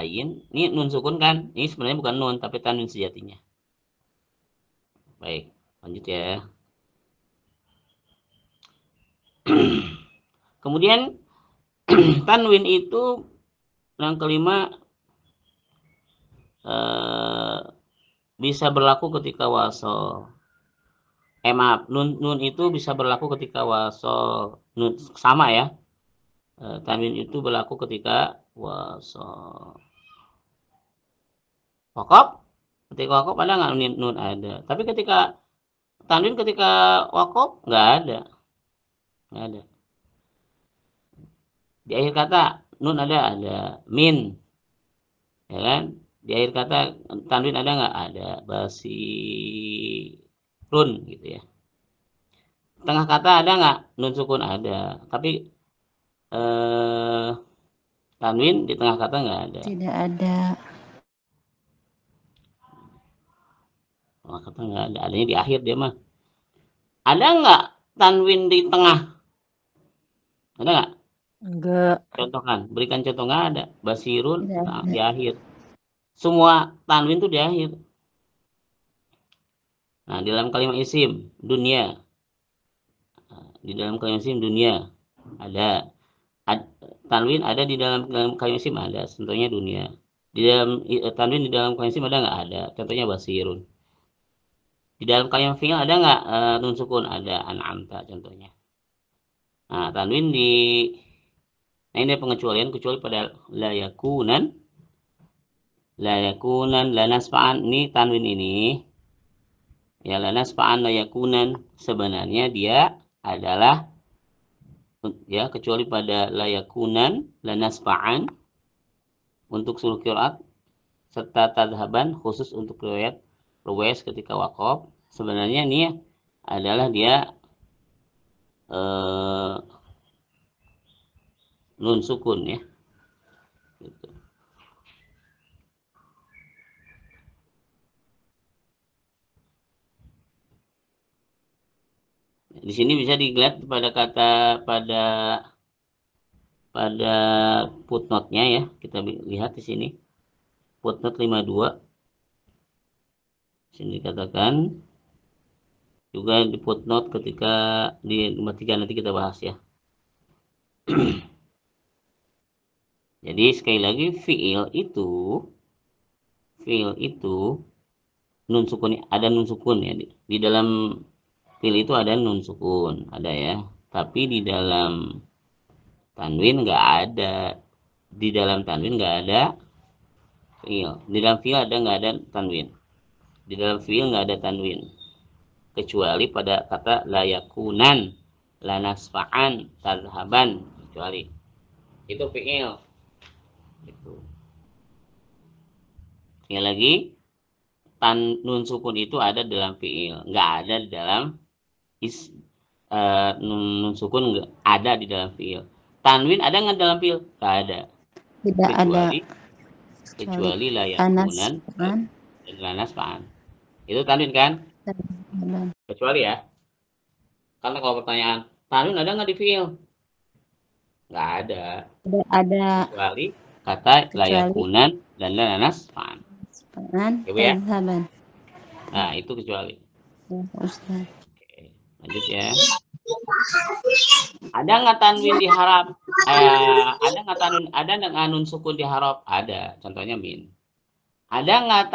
ayin. Ini nun sukun kan? Ini sebenarnya bukan nun, tapi tanwin sejatinya. Baik, lanjut ya. Kemudian tanwin itu yang kelima bisa berlaku ketika wasol. Maaf, nun itu bisa berlaku ketika wasol. Nun sama ya. Tanwin itu berlaku ketika wasol. Wakaf, ketika wakaf ada nggak nun ada. Tapi ketika tanwin ketika wakaf nggak ada. Nggak ada. Di akhir kata nun ada min, ya kan? Di akhir kata tanwin ada nggak? Ada. Basirun gitu ya. Tengah kata ada nggak? Nun sukun ada. Tapi tanwin di tengah kata nggak ada. Tidak ada. Tengah kata nggak ada. Adanya di akhir dia mah. Ada nggak tanwin di tengah? Ada nggak? Enggak. Contohkan. Berikan contoh nggak ada. Basirun Tidak di ada. akhir. Semua tanwin tuh di akhir. Nah, di dalam kalimat isim dunia, di dalam kalimat isim dunia ada tanwin ada di dalam kalimat isim ada, contohnya dunia. Di dalam tanwin di dalam kalimat isim ada nggak? Ada, contohnya basirun. Di dalam kalimat fi'il ada nggak nun sukun? Ada, an'amta contohnya. Nah, tanwin di nah ini pengecualian kecuali pada la yakunan, la nasfa'an. Ini tanwin ini ya, la nasfa'an la yakunan sebenarnya dia adalah ya, kecuali pada layakunan lanasfa'an untuk seluruh qiraat serta tadhaban khusus untuk riwayat ruwais ketika waqaf. Sebenarnya ini adalah dia nun sukun ya gitu. Di sini bisa dilihat pada kata pada footnote-nya ya, kita lihat di sini footnote 52. Sini dikatakan juga di footnote ketika di nomor 3 nanti kita bahas ya. Jadi sekali lagi fiil itu nun sukun, ada nun sukun ya di dalam fiil itu ada nun sukun, ada ya. Tapi di dalam tanwin nggak ada. Di dalam tanwin nggak ada fiil. Di dalam fiil ada nggak ada tanwin. Di dalam fiil nggak ada tanwin. Kecuali pada kata layakunan, lanasfa'an, tadhaban, kecuali itu fiil. Itu. Sekali lagi, nun sukun itu ada dalam fiil, nggak ada di dalam nun sukun nggak ada di dalam fiil. Tanwin ada nggak dalam fiil? Nggak ada. Tidak ada. Kecuali Panas. layakunan Kan? dan lanasfa'an. Itu tanwin kan? Kecuali ya. Karena kalau pertanyaan, tanwin ada nggak di fiil? Nggak ada. Tidak ada. Kecuali kata layakunan dan lanasfa'an. Ya, Tadhaban. nah itu kecuali. Ya, Ustaz. Oke, lanjut ya. Ada nggak tanwin diharap? Ada nggak tanwin? Ada nggak nun sukun diharap? Ada. Contohnya min. Ada nggak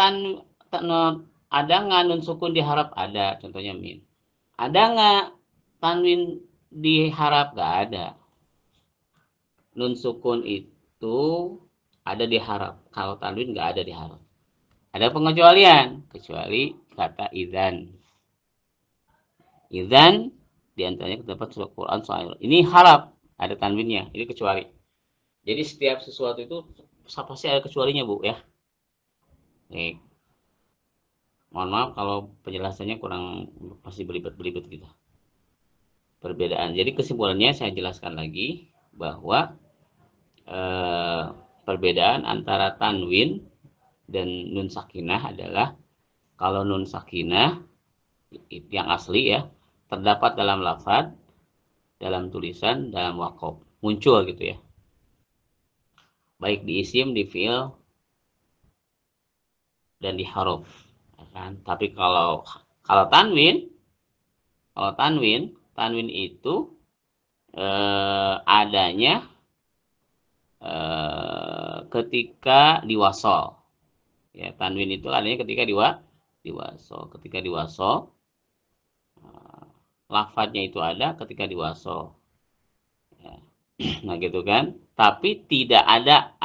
ada nggak nun sukun diharap? Ada. Contohnya min. Ada nggak tanwin diharap? Nggak ada. Nun sukun itu ada diharap. Kalau tanwin nggak ada diharap. Ada pengecualian. Kecuali kata idzan. Idzan diantaranya terdapat surah Quran soal ini harap ada tanwinnya, ini kecuali. Jadi setiap sesuatu itu pasti ada kecualinya bu ya. Nih, mohon maaf kalau penjelasannya kurang pasti belibet gitu perbedaan. Jadi kesimpulannya saya jelaskan lagi bahwa perbedaan antara tanwin dan nun sakinah adalah kalau nun sakinah yang asli ya terdapat dalam lafaz, dalam tulisan, dalam waqaf, muncul gitu ya. Baik di isim, di fiil, dan di huruf, ya kan? Tapi kalau tanwin, tanwin itu adanya ketika diwasol. Ya, tanwin itu adanya ketika diwasol. Ketika diwasol, lafadznya itu ada ketika diwasol. Ya. Nah, gitu kan? Tapi tidak ada,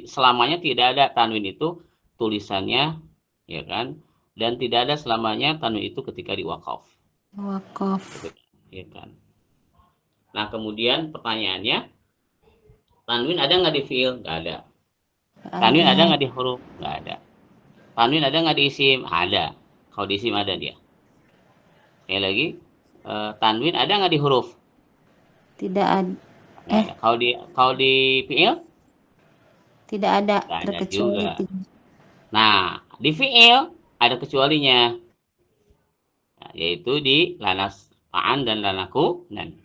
selamanya tidak ada tanwin itu tulisannya, ya kan? Dan tidak ada selamanya tanwin itu ketika diwakaf. Wakaf. Gitu, ya kan? Nah, kemudian pertanyaannya, tanwin ada nggak di fiil? Nggak ada. Tanwin ada nggak di huruf? Nggak ada. Tanwin ada nggak di isim? Ada. Kalau di isim ada dia. Sekali lagi, tanwin ada nggak di huruf? Tidak ada. Nggak ada. Kalau di fiil? Tidak ada Nggak ada terkecuali juga. Nah, di fiil ada kecualinya, nah, yaitu di lanas fa'an dan lanaku. Dan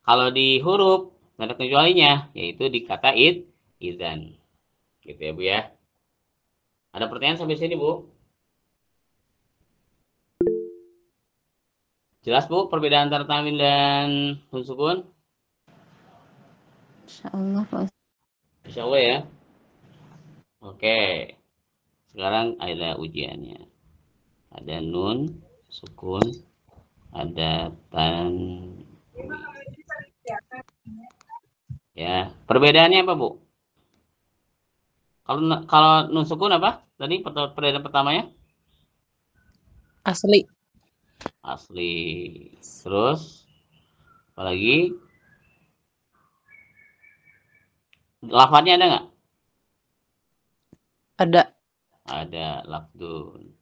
kalau di huruf nggak ada kecualinya, yaitu di kata idzan. Gitu ya, Bu ya. Ada pertanyaan sampai sini, Bu? Jelas, Bu, perbedaan antara tanwin dan nun sukun? Insyaallah, Pak Ustaz. Insya Allah ya. Oke. Sekarang ada ujiannya. Ada nun, sukun, ada tanwin. Ya, perbedaannya apa, Bu? Kalau nun sukun apa? Tadi perbedaan pertamanya? Asli. Asli. Terus apalagi? Lafadznya ada nggak? Ada. Ada lafdun.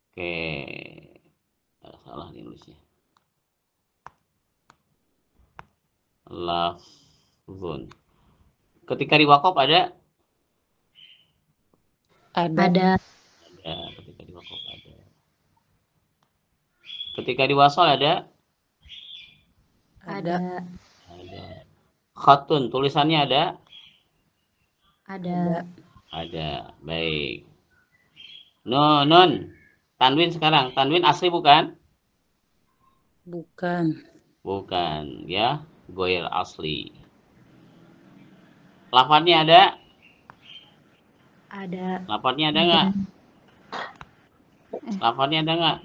Oke. Salah nih nulisnya. Lafdun. Ketika di wakaf ada? Ada. Ada. Ketika di wakaf ada. Ketika di wasol ada? Ada. Ada. Khatun, tulisannya ada? Ada. Ada. Baik. Nun. Tanwin sekarang. Tanwin asli bukan? Bukan. Bukan, ya. Goir asli. Lafadznya ada? Ada. Lafadznya ada nggak? Lafadznya ada nggak?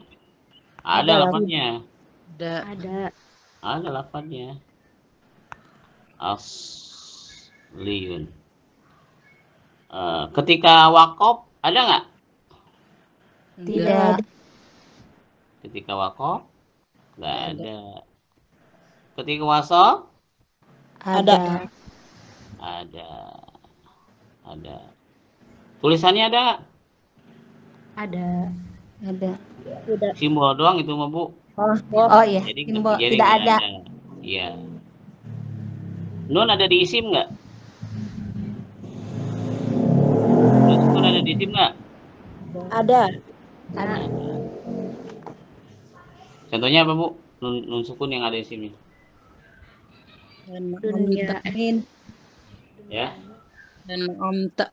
Ada lafadznya. Ada. Ada lafadznya. Asliyun. Ketika wakaf ada nggak? Tidak. Ketika wakaf nggak ada. Ketika wasol Ada. Ada. Tulisannya ada nggak? Ada. Simbol doang itu mah, Bu. Oh iya. Jadi Simbol tidak nggak ada. Iya. Nun ada di isim nggak? Nun ada di isim nggak? Ada. Contohnya apa, Bu? Nun sukun yang ada di isimnya. Dunia. Ya. Dan amta.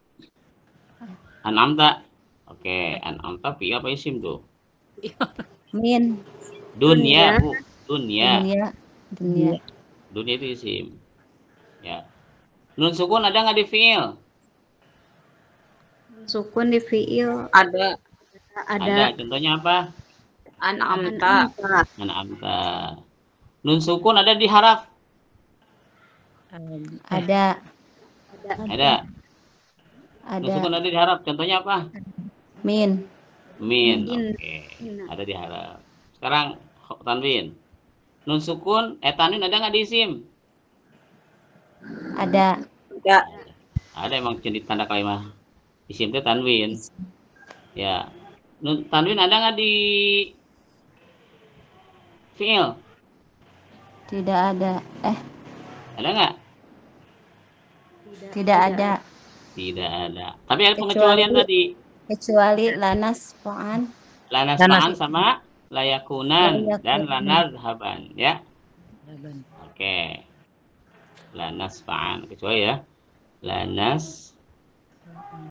An'amta. Oke, an'amta fi'il apa isim tuh? Min. Dunia, Bu. Dunia. Dunia. Itu isim. Ya. Nun sukun ada nggak di fi'il? Sukun di fiil Ada. Ada. Contohnya apa? An'amta. An'amta. Nun sukun ada di haraf? Ada. Nun sukun ada di haraf. Contohnya apa? Min. Oke. Ada di haraf. Sekarang tanwin. Nun sukun, tanwin ada nggak di isim? Ada. Ada emang jadi tanda kalimat isim itu tanwin. Ya. Tanwin ada nggak di fiil? Tidak ada. Ada nggak? Tidak ada. Tidak ada. Tapi ada pengecualian tadi. Kecuali lanas fa'an. Lanas fa'an sama layakunan dan lanas haban, ya. Oke. Lanas fa'an kecuali ya. Lanas